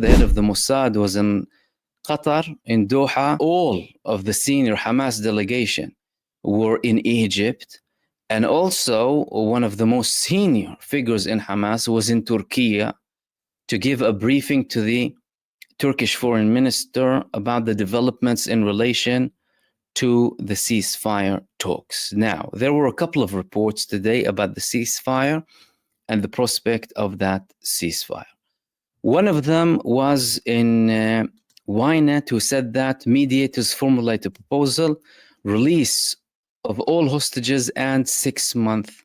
the head of the Mossad was in Qatar, in Doha. All of the senior Hamas delegation were in Egypt. And also one of the most senior figures in Hamas was in Turkey to give a briefing to the Turkish foreign minister about the developments in relation to the ceasefire talks. Now, there were a couple of reports today about the ceasefire and the prospect of that ceasefire. One of them was in Ynet, who said that mediators formulate a proposal, release of all hostages and 6-month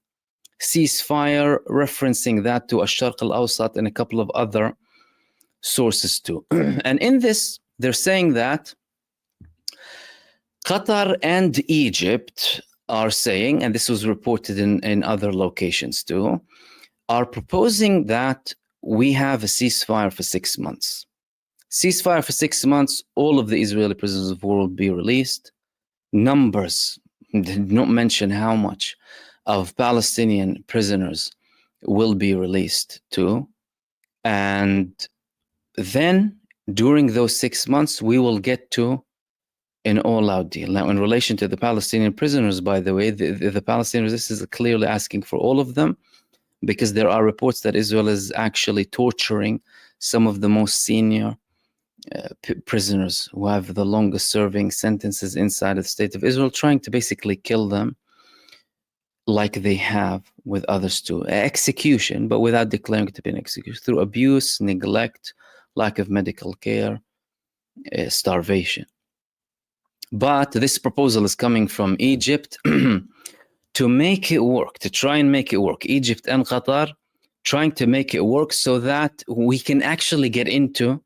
ceasefire, referencing that to Ash-Sharq al-Awsat and a couple of other sources too. And in this, they're saying that Qatar and Egypt are saying, and this was reported in other locations too, are proposing that we have a ceasefire for 6 months. Ceasefire for 6 months, all of the Israeli prisoners of war will be released. Numbers, did not mention how much, of Palestinian prisoners will be released too. And then during those 6 months, we will get to an all-out deal. Now, in relation to the Palestinian prisoners, by the way, the Palestinian resistance is clearly asking for all of them, because there are reports that Israel is actually torturing some of the most senior prisoners who have the longest serving sentences inside of the state of Israel, trying to basically kill them like they have with others too. Execution, but without declaring it to be an execution, through abuse, neglect, lack of medical care, starvation. But this proposal is coming from Egypt to make it work, to try and make it work. Egypt and Qatar trying to make it work so that we can actually get into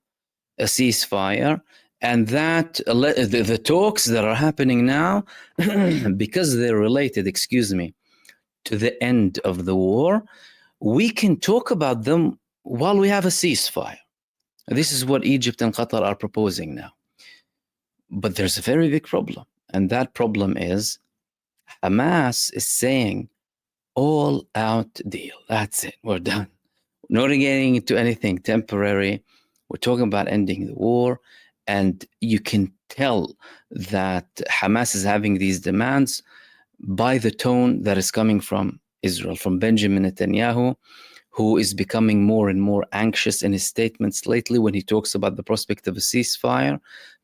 a ceasefire, and that the talks that are happening now, because they're related, to the end of the war, we can talk about them while we have a ceasefire. This is what Egypt and Qatar are proposing now. But there's a very big problem, and that problem is Hamas is saying all out deal. That's it. We're done. Not getting into anything temporary. We're talking about ending the war. And you can tell that Hamas is having these demands by the tone that is coming from Israel, from Benjamin Netanyahu, who is becoming more and more anxious in his statements lately when he talks about the prospect of a ceasefire.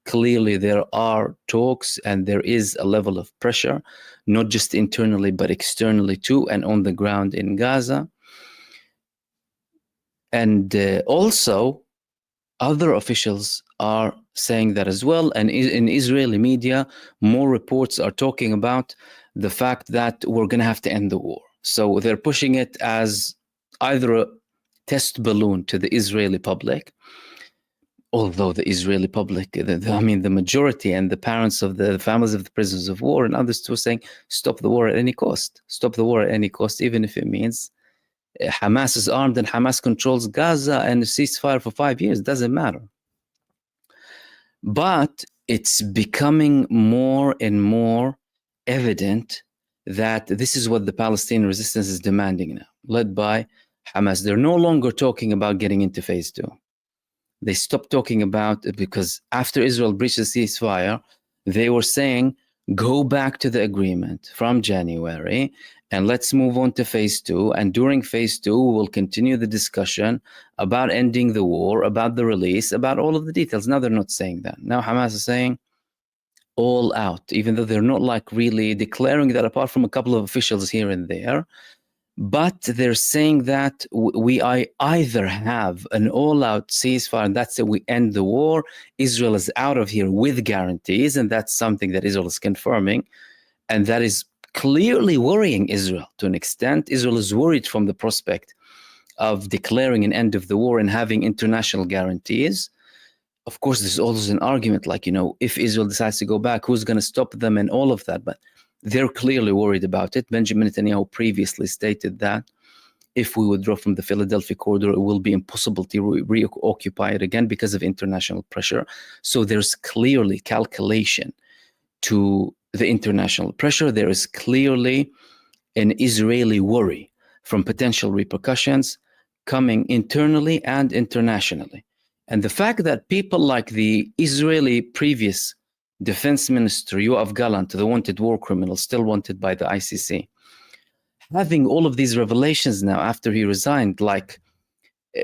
Clearly, there are talks and there is a level of pressure, not just internally, but externally too, and on the ground in Gaza. And also, other officials are saying that as well. And in Israeli media, more reports are talking about the fact that we're going to have to end the war. So they're pushing it as either a test balloon to the Israeli public, although the Israeli public, the majority and the parents of the families of the prisoners of war and others were saying, stop the war at any cost. Stop the war at any cost, even if it means Hamas is armed and Hamas controls Gaza and a ceasefire for 5 years. It doesn't matter. But it's becoming more and more evident that this is what the Palestinian resistance is demanding now, led by Hamas. They're no longer talking about getting into phase 2. They stopped talking about it because after Israel breached the ceasefire, they were saying, go back to the agreement from January and let's move on to phase 2. And during phase 2, we will continue the discussion about ending the war, about the release, about all of the details. Now they're not saying that. Now Hamas is saying all out, even though they're not like really declaring that, apart from a couple of officials here and there. But they're saying that we either have an all-out ceasefire, and that's it, we end the war, Israel is out of here with guarantees, and that's something that Israel is confirming, and that is clearly worrying Israel to an extent. Israel is worried from the prospect of declaring an end of the war and having international guarantees. Of course, there's always an argument like, if Israel decides to go back, who's going to stop them and all of that, but they're clearly worried about it. Benjamin Netanyahu previously stated that if we withdraw from the Philadelphia corridor, it will be impossible to reoccupy it again because of international pressure. So there's clearly calculation to the international pressure. There is clearly an Israeli worry from potential repercussions coming internally and internationally. And the fact that people like the Israeli previous defense minister, Yoav Gallant, the wanted war criminal, still wanted by the ICC, having all of these revelations now after he resigned, like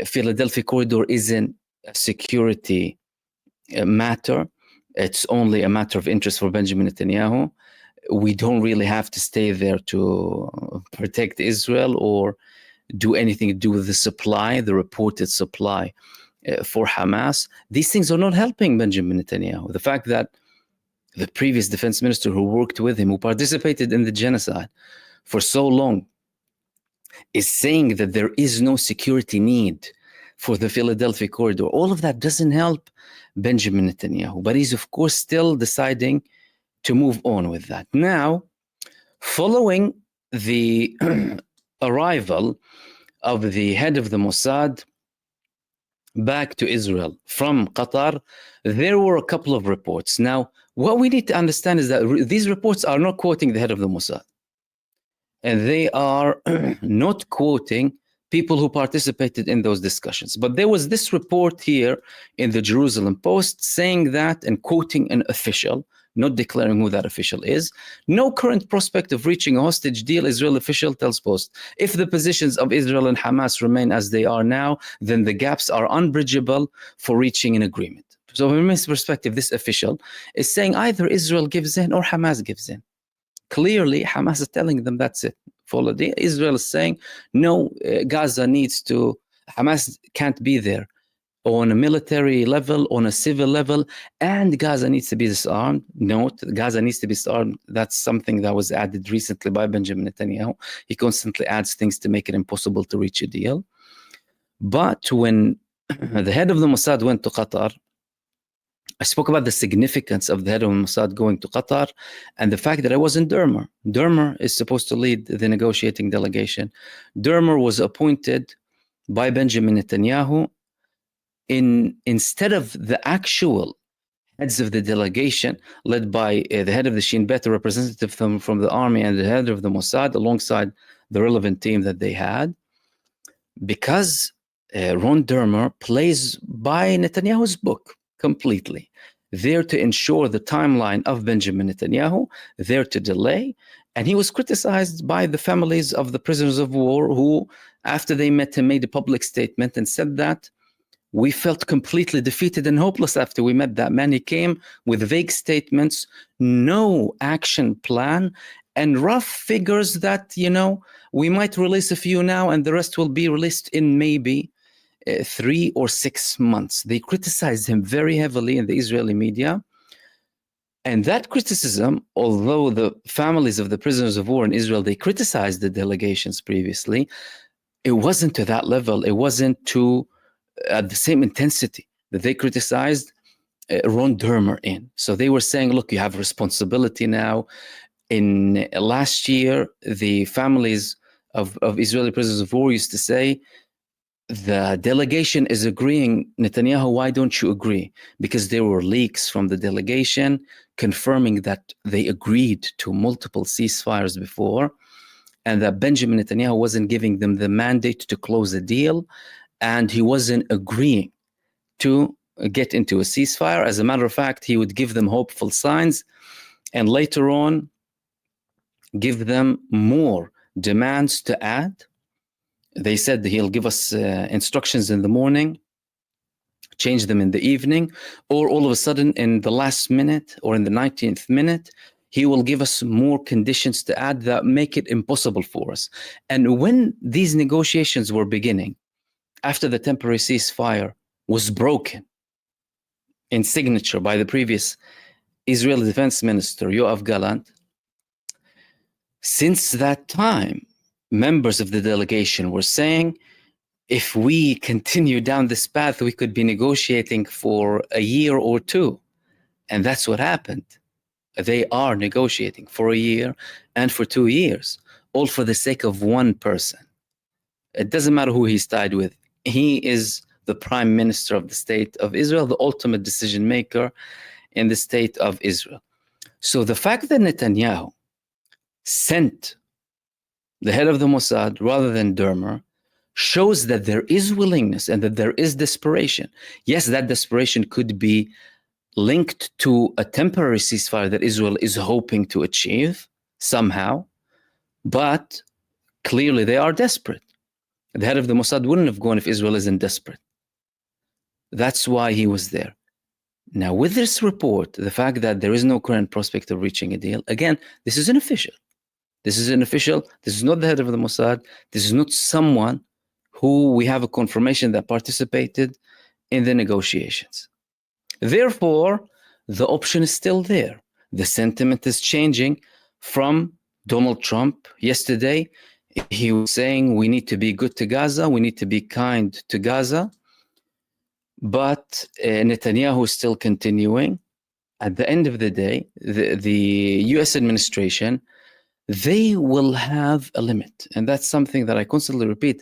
Philadelphia corridor isn't a security matter. It's only a matter of interest for Benjamin Netanyahu. We don't really have to stay there to protect Israel or do anything to do with the supply, the reported supply for Hamas. These things are not helping Benjamin Netanyahu. The fact that the previous defense minister who worked with him, who participated in the genocide for so long, is saying that there is no security need for the Philadelphia corridor. All of that doesn't help Benjamin Netanyahu, but he's of course still deciding to move on with that. Now, following the arrival of the head of the Mossad back to Israel from Qatar, there were a couple of reports. Now, what we need to understand is that these reports are not quoting the head of the Mossad. And they are not quoting people who participated in those discussions. But there was this report here in the Jerusalem Post saying that, and quoting an official, not declaring who that official is, no current prospect of reaching a hostage deal, Israeli official tells Post. If the positions of Israel and Hamas remain as they are now, then the gaps are unbridgeable for reaching an agreement. So from his perspective, this official is saying either Israel gives in or Hamas gives in. Clearly, Hamas is telling them that's it. Follow the Israel is saying, no, Gaza needs to, Hamas can't be there on a military level, on a civil level, and Gaza needs to be disarmed. Note, Gaza needs to be disarmed. That's something that was added recently by Benjamin Netanyahu. He constantly adds things to make it impossible to reach a deal. But when the head of the Mossad went to Qatar, I spoke about the significance of the head of Mossad going to Qatar and the fact that I was in Dermer. Dermer is supposed to lead the negotiating delegation. Dermer was appointed by Benjamin Netanyahu instead of the actual heads of the delegation led by the head of the Shin Bet, a representative from the army, and the head of the Mossad alongside the relevant team that they had. Because Ron Dermer plays by Netanyahu's book completely. There to ensure the timeline of Benjamin Netanyahu, there to delay. And he was criticized by the families of the prisoners of war who, after they met him, made a public statement and said that we felt completely defeated and hopeless after we met that man. He came with vague statements, no action plan, and rough figures that, we might release a few now and the rest will be released in maybe 3 or 6 months. They criticized him very heavily in the Israeli media. And that criticism, although the families of the prisoners of war in Israel, they criticized the delegations previously, it wasn't to that level. It wasn't to at the same intensity that they criticized Ron Dermer in. So they were saying, look, you have responsibility now. In last year, the families of Israeli prisoners of war used to say, the delegation is agreeing. Netanyahu, why don't you agree? Because there were leaks from the delegation confirming that they agreed to multiple ceasefires before, and that Benjamin Netanyahu wasn't giving them the mandate to close a deal, and he wasn't agreeing to get into a ceasefire. As a matter of fact, he would give them hopeful signs, and later on, give them more demands to add. They said he'll give us instructions in the morning, change them in the evening, or all of a sudden in the last minute or in the 19th minute, he will give us more conditions to add that make it impossible for us. And when these negotiations were beginning, after the temporary ceasefire was broken in signature by the previous Israeli defense minister, Yoav Gallant, since that time, members of the delegation were saying, if we continue down this path, we could be negotiating for a year or two. And that's what happened. They are negotiating for a year and for 2 years, all for the sake of one person. It doesn't matter who he's tied with. He is the prime minister of the state of Israel, the ultimate decision maker in the state of Israel. So the fact that Netanyahu sent the head of the Mossad rather than Dermer shows that there is willingness and that there is desperation. Yes, that desperation could be linked to a temporary ceasefire that Israel is hoping to achieve somehow, but clearly they are desperate. The head of the Mossad wouldn't have gone if Israel isn't desperate. That's why he was there. Now, with this report, the fact that there is no current prospect of reaching a deal, again, this is unofficial. This is unofficial. This is not the head of the Mossad. This is not someone who we have a confirmation that participated in the negotiations. Therefore, the option is still there. The sentiment is changing from Donald Trump. Yesterday, he was saying we need to be good to Gaza, we need to be kind to Gaza. But Netanyahu is still continuing. At the end of the day, the US administration, they will have a limit. And that's something that I constantly repeat.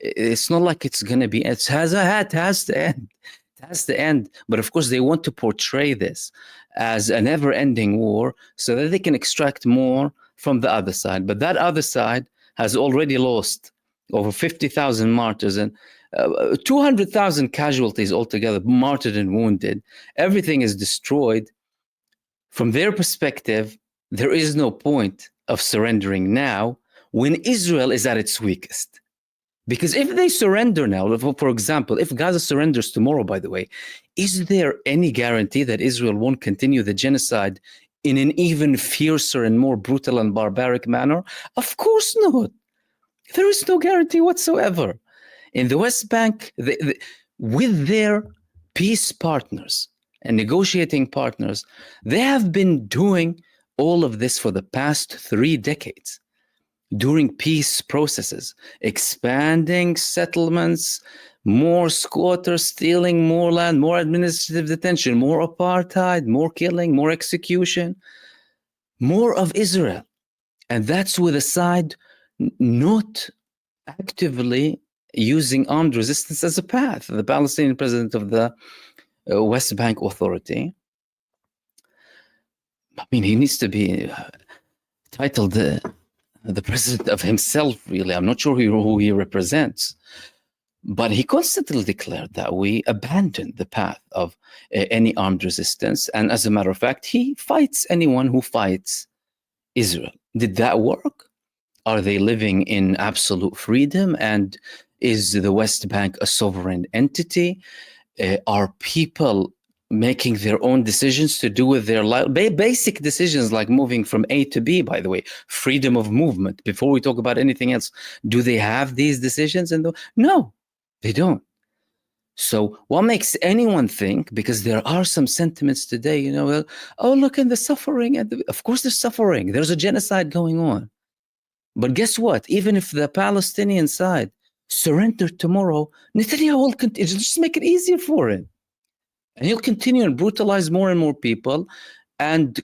It's not like it's going to be, it has to end. It has to end. But of course, they want to portray this as a never-ending war so that they can extract more from the other side. But that other side has already lost over 50,000 martyrs and 200,000 casualties altogether, martyred and wounded. Everything is destroyed. From their perspective, there is no point of surrendering now when Israel is at its weakest. Because if they surrender now, for example, if Gaza surrenders tomorrow, by the way, is there any guarantee that Israel won't continue the genocide in an even fiercer and more brutal and barbaric manner? Of course not. There is no guarantee whatsoever. In the West Bank, with their peace partners and negotiating partners, they have been doing all of this for the past 3 decades. During peace processes, expanding settlements, more squatters stealing more land, more administrative detention, more apartheid, more killing, more execution, more of Israel. And that's with a side not actively using armed resistance as a path. The Palestinian president of the West Bank Authority, I mean, he needs to be titled the president of himself, really. I'm not sure who he represents. But he constantly declared that we abandoned the path of any armed resistance. And as a matter of fact, he fights anyone who fights Israel. Did that work? Are they living in absolute freedom? And is the West Bank a sovereign entity? Are people making their own decisions to do with their life? Basic decisions like moving from A to B, by the way, freedom of movement. Before we talk about anything else, do they have these decisions? No, they don't. So what makes anyone think, because there are some sentiments today, well, oh, look at the suffering. Of course there's suffering. There's a genocide going on. But guess what? Even if the Palestinian side surrendered tomorrow, Netanyahu will just make it easier for him. And he'll continue and brutalize more and more people and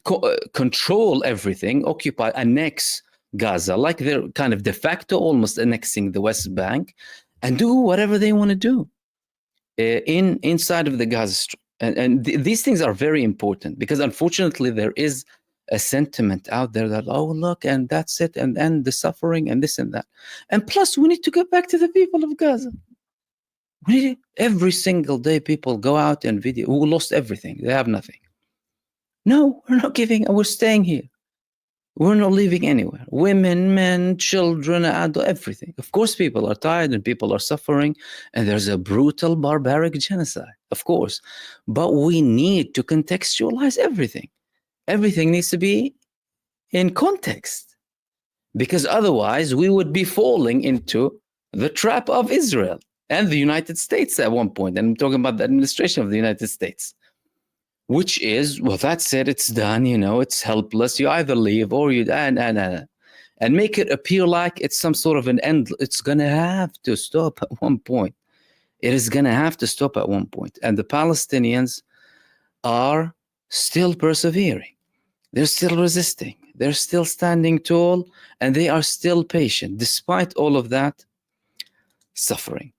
control everything, occupy, annex Gaza, like they're kind of de facto almost annexing the West Bank, and do whatever they want to do inside of the Gaza Strip. And these things are very important because unfortunately there is a sentiment out there that, oh, look, and that's it, and the suffering and this and that. And plus, we need to get back to the people of Gaza. Every single day people go out and video who lost everything. They have nothing. No, we're not giving, we're staying here. We're not leaving anywhere. Women, men, children, adults, everything. Of course, people are tired and people are suffering, and there's a brutal, barbaric genocide, of course. But we need to contextualize everything. Everything needs to be in context, because otherwise we would be falling into the trap of Israel and the United States at one point. And I'm talking about the administration of the United States, which is, well, that's it, it's done, it's helpless. You either leave or you, and make it appear like it's some sort of an end. It's going to have to stop at one point. It is going to have to stop at one point. And the Palestinians are still persevering. They're still resisting. They're still standing tall, and they are still patient, despite all of that suffering.